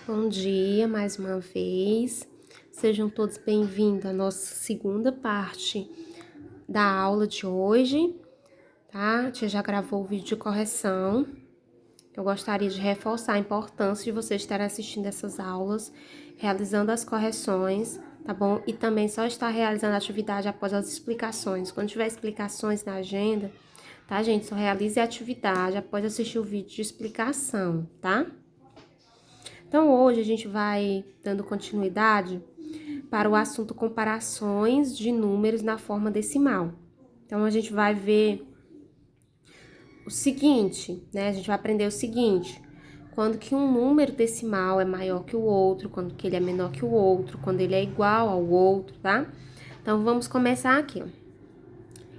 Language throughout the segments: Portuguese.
Bom dia, mais uma vez. Sejam todos bem-vindos à nossa segunda parte da aula de hoje, tá? A tia já gravou o vídeo de correção. Eu gostaria de reforçar a importância de vocês estarem assistindo essas aulas, realizando as correções, tá bom? E também só estar realizando a atividade após as explicações. Quando tiver explicações na agenda, tá, gente? Só realize a atividade após assistir o vídeo de explicação, tá? Então, hoje a gente vai dando continuidade para o assunto comparações de números na forma decimal. Então, a gente vai ver o seguinte, né? A gente vai aprender o seguinte: quando que um número decimal é maior que o outro, quando que ele é menor que o outro, quando ele é igual ao outro, tá? Então, vamos começar aqui, ó.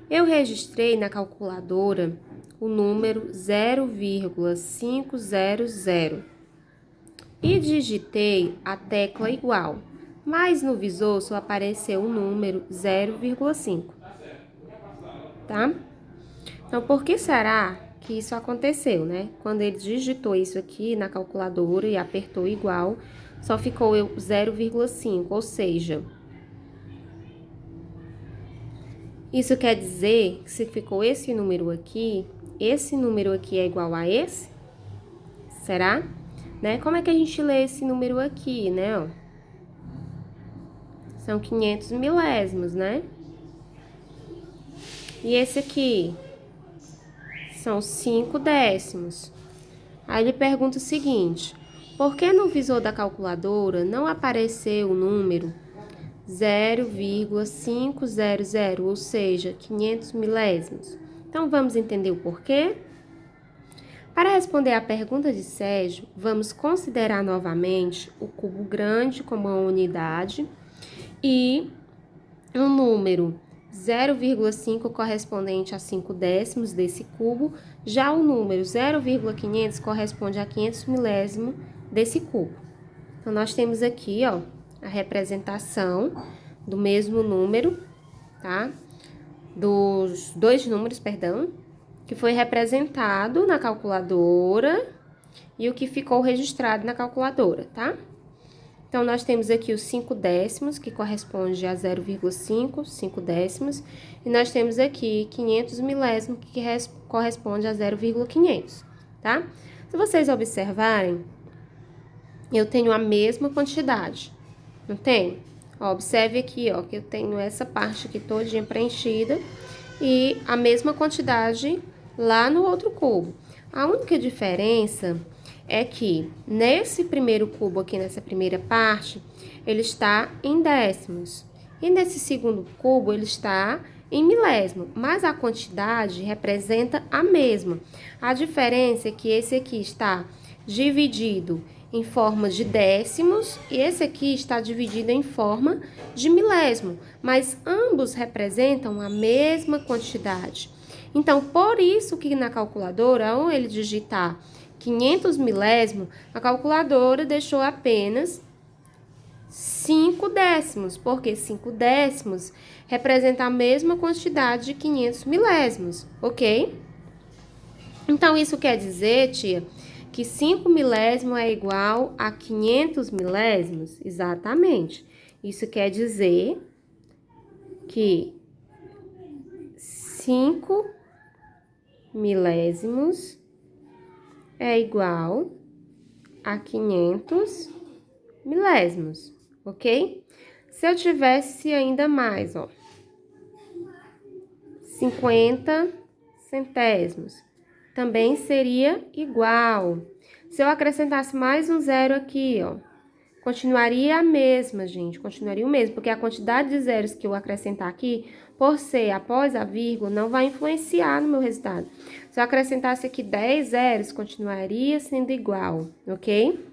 Eu registrei na calculadora o número 0,500 e digitei a tecla igual, mas no visor só apareceu o número 0,5, tá? Então, por que será que isso aconteceu, né? Quando ele digitou isso aqui na calculadora e apertou igual, só ficou 0,5, ou seja, isso quer dizer que se ficou esse número aqui é igual a esse? Será? Né? Como é que a gente lê esse número aqui, né? Ó, são 500 milésimos, né? E esse aqui são 5 décimos. Aí ele pergunta o seguinte: por que no visor da calculadora não apareceu o número 0,500, ou seja, 500 milésimos? Então, vamos entender o porquê? Para responder à pergunta de Sérgio, vamos considerar novamente o cubo grande como uma unidade e um número 0,5 correspondente a 5 décimos desse cubo, já o número 0,500 corresponde a 500 milésimo desse cubo. Então, nós temos aqui, ó, a representação do mesmo número, tá? Dos dois números, perdão, que foi representado na calculadora e o que ficou registrado na calculadora, tá? Então, nós temos aqui os 5 décimos, que corresponde a 0,5, 5 décimos. E nós temos aqui 500 milésimos, que corresponde a 0,500, tá? Se vocês observarem, eu tenho a mesma quantidade, não tem? Ó, observe aqui, ó, que eu tenho essa parte aqui todinha preenchida e a mesma quantidade lá no outro cubo. A única diferença é que nesse primeiro cubo aqui, nessa primeira parte, ele está em décimos. E nesse segundo cubo, ele está em milésimo, mas a quantidade representa a mesma. A diferença é que esse aqui está dividido em forma de décimos e esse aqui está dividido em forma de milésimo, mas ambos representam a mesma quantidade. Então, por isso que na calculadora, ao ele digitar 500 milésimo, a calculadora deixou apenas 5 décimos, porque 5 décimos representa a mesma quantidade de 500 milésimos, ok? Então, isso quer dizer, tia, que 5 milésimos é igual a 500 milésimos? Exatamente. Isso quer dizer que 5 milésimos é igual a 500 milésimos, ok? Se eu tivesse ainda mais, ó, 50 centésimos, também seria igual. Se eu acrescentasse mais um zero aqui, ó, continuaria a mesma, gente, continuaria o mesmo, porque a quantidade de zeros que eu acrescentar aqui, por ser após a vírgula, não vai influenciar no meu resultado. Se eu acrescentasse aqui 10 zeros, continuaria sendo igual, ok?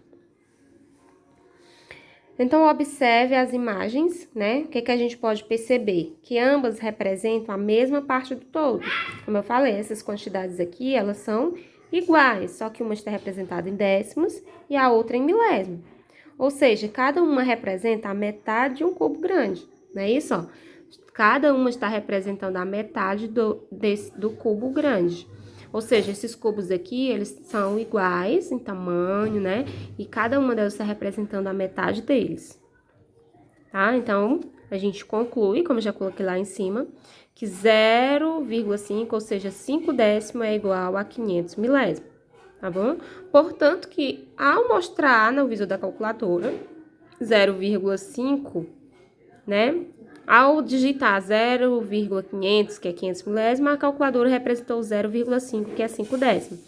Então, observe as imagens, né? O que a gente pode perceber? Que ambas representam a mesma parte do todo. Como eu falei, essas quantidades aqui, elas são iguais, só que uma está representada em décimos e a outra em milésimo. Ou seja, cada uma representa a metade de um cubo grande, não é isso? Ó? Cada uma está representando a metade do cubo grande. Ou seja, esses cubos aqui, eles são iguais em tamanho, né? E cada uma delas está representando a metade deles. Tá? Então, a gente conclui, como eu já coloquei lá em cima, que 0,5, ou seja, 5 décimos é igual a 500 milésimos, tá bom? Portanto, que ao mostrar no visor da calculadora 0,5, né? Ao digitar 0,500, que é 500 milésimos, a calculadora representou 0,5, que é 5 décimos.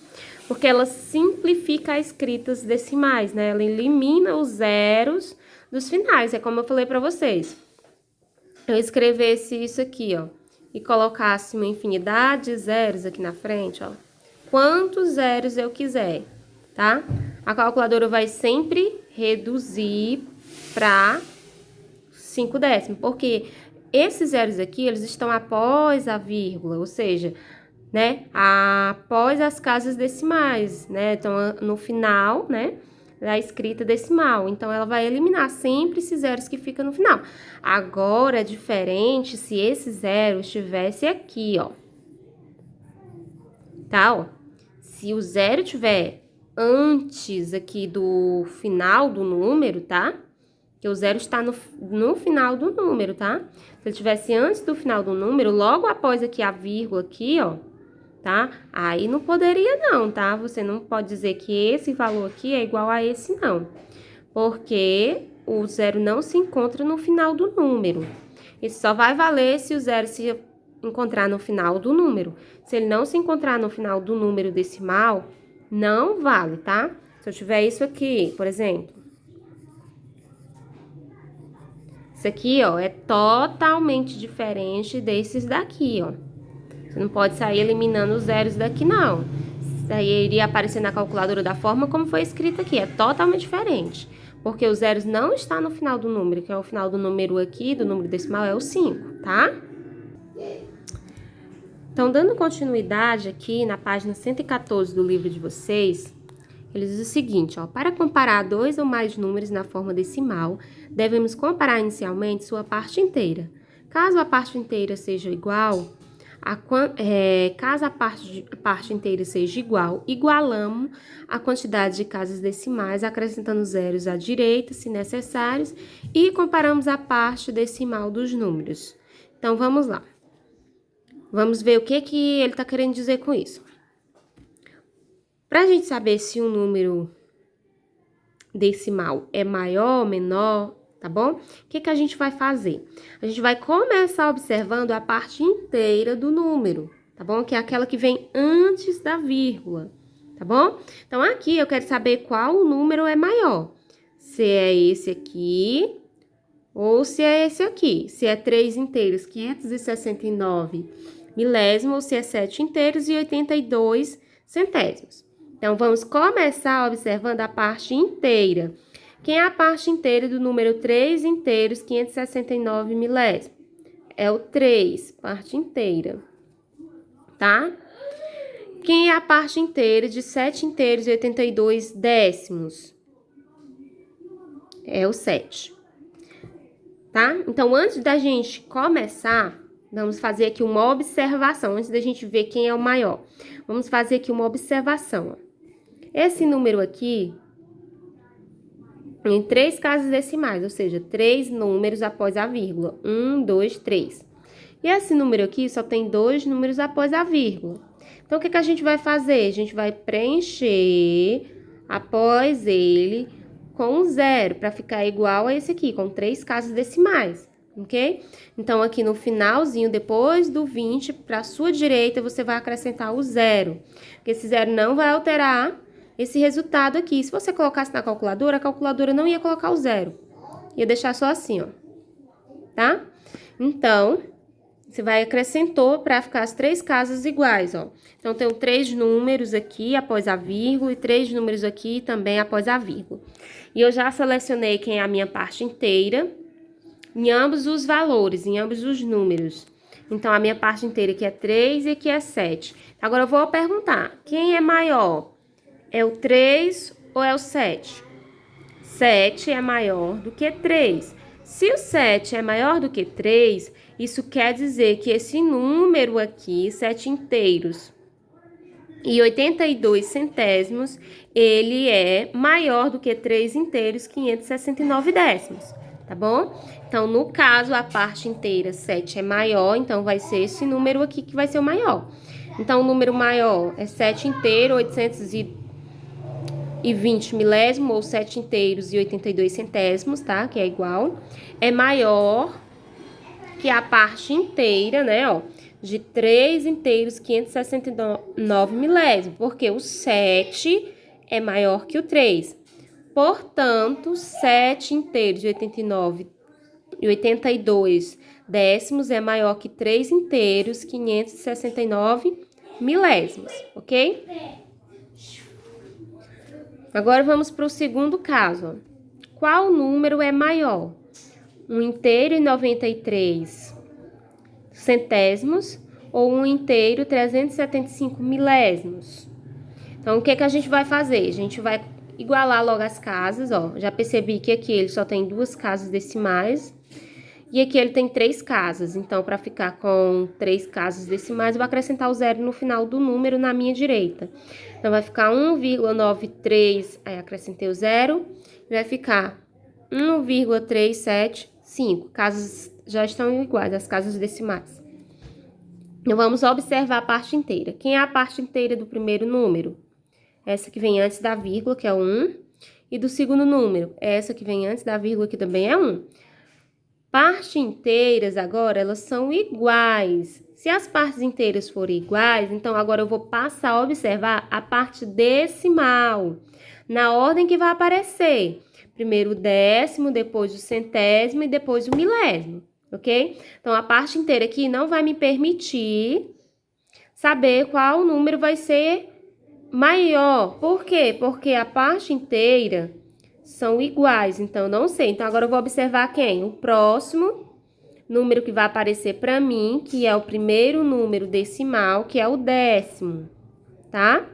Porque ela simplifica as escritas decimais, né? Ela elimina os zeros dos finais. É como eu falei para vocês. Eu escrevesse isso aqui, ó, e colocasse uma infinidade de zeros aqui na frente, ó. Quantos zeros eu quiser, tá? A calculadora vai sempre reduzir para 5 décimos, porque esses zeros aqui, eles estão após a vírgula, ou seja, né, após as casas decimais, né, então no final, né, da escrita decimal, então ela vai eliminar sempre esses zeros que ficam no final. Agora é diferente se esse zero estivesse aqui, ó, tá, ó, se o zero tiver antes aqui do final do número, tá? Que o zero está no final do número, tá? Se ele estivesse antes do final do número, logo após aqui a vírgula aqui, ó, tá? Aí não poderia não, tá? Você não pode dizer que esse valor aqui é igual a esse não, porque o zero não se encontra no final do número. Isso só vai valer se o zero se encontrar no final do número. Se ele não se encontrar no final do número decimal, não vale, tá? Se eu tiver isso aqui, por exemplo, isso aqui, ó, é totalmente diferente desses daqui, ó. Você não pode sair eliminando os zeros daqui, não. Isso aí iria aparecer na calculadora da forma como foi escrito aqui. É totalmente diferente. Porque os zeros não estão no final do número, que é o final do número aqui, do número decimal, é o 5, tá? Então, dando continuidade aqui na página 114 do livro de vocês, ele diz o seguinte, ó, para comparar dois ou mais números na forma decimal, devemos comparar inicialmente sua parte inteira. Caso a parte inteira seja igual, caso a parte inteira seja igual, igualamos a quantidade de casas decimais, acrescentando zeros à direita, se necessários, e comparamos a parte decimal dos números. Então, vamos lá. Vamos ver o que ele está querendo dizer com isso. Para a gente saber se um número decimal é maior ou menor, tá bom? O que a gente vai fazer? A gente vai começar observando a parte inteira do número, tá bom? Que é aquela que vem antes da vírgula, tá bom? Então, aqui eu quero saber qual número é maior. Se é esse aqui ou se é esse aqui. Se é 3 inteiros, 569 milésimos, ou se é 7 inteiros e 82 centésimos. Então, vamos começar observando a parte inteira. Quem é a parte inteira do número 3 inteiros, 569 milésimos? É o 3, parte inteira, tá? Quem é a parte inteira de 7 inteiros e 82 décimos? É o 7, tá? Então, antes da gente começar, vamos fazer aqui uma observação, antes da gente ver quem é o maior. Vamos fazer aqui uma observação, ó. Esse número aqui, em 3 casas decimais, ou seja, 3 números após a vírgula. 1, 2, 3. E esse número aqui só tem 2 números após a vírgula. Então, o que a gente vai fazer? A gente vai preencher após ele com 0, para ficar igual a esse aqui, com 3 casas decimais, ok? Então, aqui no finalzinho, depois do 20, para a sua direita, você vai acrescentar o 0. Porque esse 0 não vai alterar esse resultado aqui. Se você colocasse na calculadora, a calculadora não ia colocar o 0. Ia deixar só assim, ó. Tá? Então, você vai acrescentou para ficar as 3 casas iguais, ó. Então, tem 3 números aqui após a vírgula e 3 números aqui também após a vírgula. E eu já selecionei quem é a minha parte inteira em ambos os valores, em ambos os números. Então, a minha parte inteira aqui é 3 e aqui é 7. Agora, eu vou perguntar, quem é maior? É o 3 ou é o 7? 7 é maior do que 3. Se o 7 é maior do que 3, isso quer dizer que esse número aqui, 7 inteiros, e 82 centésimos, ele é maior do que 3 inteiros 569 décimos, tá bom? Então, no caso, a parte inteira 7 é maior, então vai ser esse número aqui que vai ser o maior. Então, o número maior é 7 inteiro, 820 milésimo, ou 7 inteiros e 82 centésimos, tá? Que é igual. É maior que a parte inteira, né, ó, de 3 inteiros 569 milésimos, porque o 7 é maior que o 3. Portanto, 7 inteiros de 89 e 82 décimos é maior que 3 inteiros 569 milésimos, ok? Agora vamos para o segundo caso. Qual número é maior? 1 inteiro e 93 centésimos ou 1 inteiro 375 milésimos? Então, o que a gente vai fazer? A gente vai igualar logo as casas, ó. Já percebi que aqui ele só tem 2 casas decimais e aqui ele tem 3 casas. Então, para ficar com 3 casas decimais, eu vou acrescentar o 0 no final do número na minha direita. Então, vai ficar 1,93, aí acrescentei o 0, vai ficar 1,375. Casas já estão iguais, as casas decimais. Então, vamos observar a parte inteira. Quem é a parte inteira do primeiro número? Essa que vem antes da vírgula, que é o 1. E do segundo número, essa que vem antes da vírgula, que também é 1. Partes inteiras, agora, elas são iguais. Se as partes inteiras forem iguais, então agora eu vou passar a observar a parte decimal, na ordem que vai aparecer. Primeiro o décimo, depois o centésimo e depois o milésimo, ok? Então, a parte inteira aqui não vai me permitir saber qual número vai ser maior. Por quê? Porque a parte inteira são iguais, então eu não sei. Então, agora eu vou observar quem? O próximo número que vai aparecer para mim, que é o primeiro número decimal, que é o décimo, tá?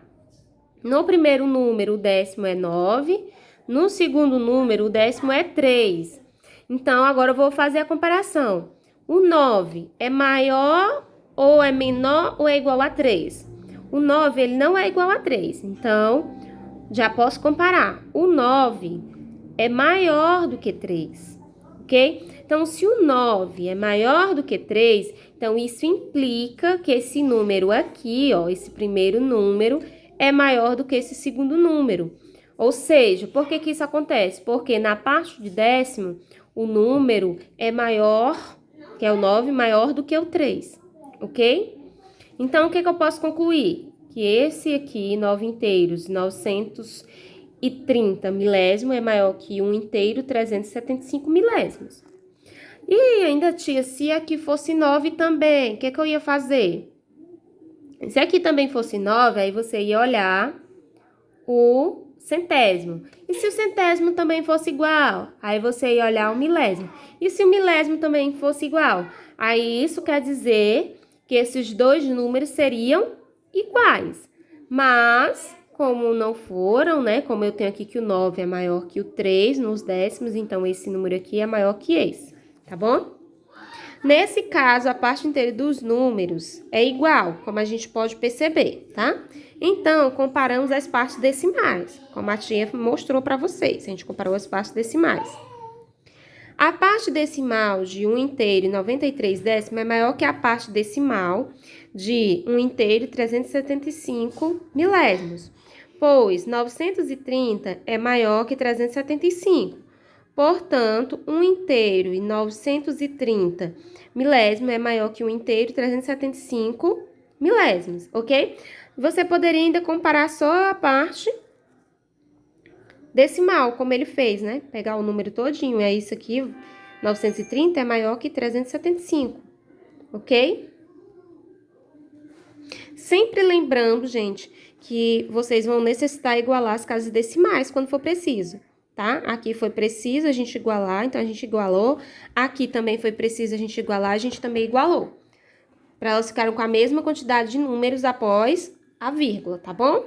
No primeiro número, o décimo é 9. No segundo número, o décimo é 3. Então, agora eu vou fazer a comparação. O 9 é maior ou é menor ou é igual a 3? O 9, ele não é igual a 3. Então, já posso comparar. O 9 é maior do que 3, ok? Então, se o 9 é maior do que 3, então isso implica que esse número aqui, ó, esse primeiro número, é maior do que esse segundo número. Ou seja, por que isso acontece? Porque na parte de décimo, o número é maior, que é o 9, maior do que o 3, ok? Então, o que eu posso concluir? Que esse aqui, 9 inteiros, 930 milésimo, é maior que 1 inteiro, 375 milésimos. E ainda, tia, se aqui fosse 9 também, o que eu ia fazer? Se aqui também fosse 9, aí você ia olhar o centésimo. E se o centésimo também fosse igual? Aí você ia olhar o milésimo. E se o milésimo também fosse igual? Aí isso quer dizer que esses dois números seriam iguais. Mas, como não foram, né? Como eu tenho aqui que o 9 é maior que o 3 nos décimos, então esse número aqui é maior que esse, tá bom? Nesse caso, a parte inteira dos números é igual, como a gente pode perceber, tá? Então, comparamos as partes decimais, como a tia mostrou para vocês. A gente comparou as partes decimais. A parte decimal de 1 inteiro e 93 décimos é maior que a parte decimal de 1 inteiro e 375 milésimos, pois 930 é maior que 375. Portanto, 1 inteiro e 930 milésimos é maior que 1 inteiro e 375 milésimos, ok? Você poderia ainda comparar só a parte decimal, como ele fez, né? Pegar o número todinho, é isso aqui, 930 é maior que 375, ok? Sempre lembrando, gente, que vocês vão necessitar igualar as casas decimais quando for preciso, tá? Aqui foi preciso a gente igualar, então a gente igualou. Aqui também foi preciso a gente igualar, a gente também igualou. Para elas ficarem com a mesma quantidade de números após a vírgula, tá bom?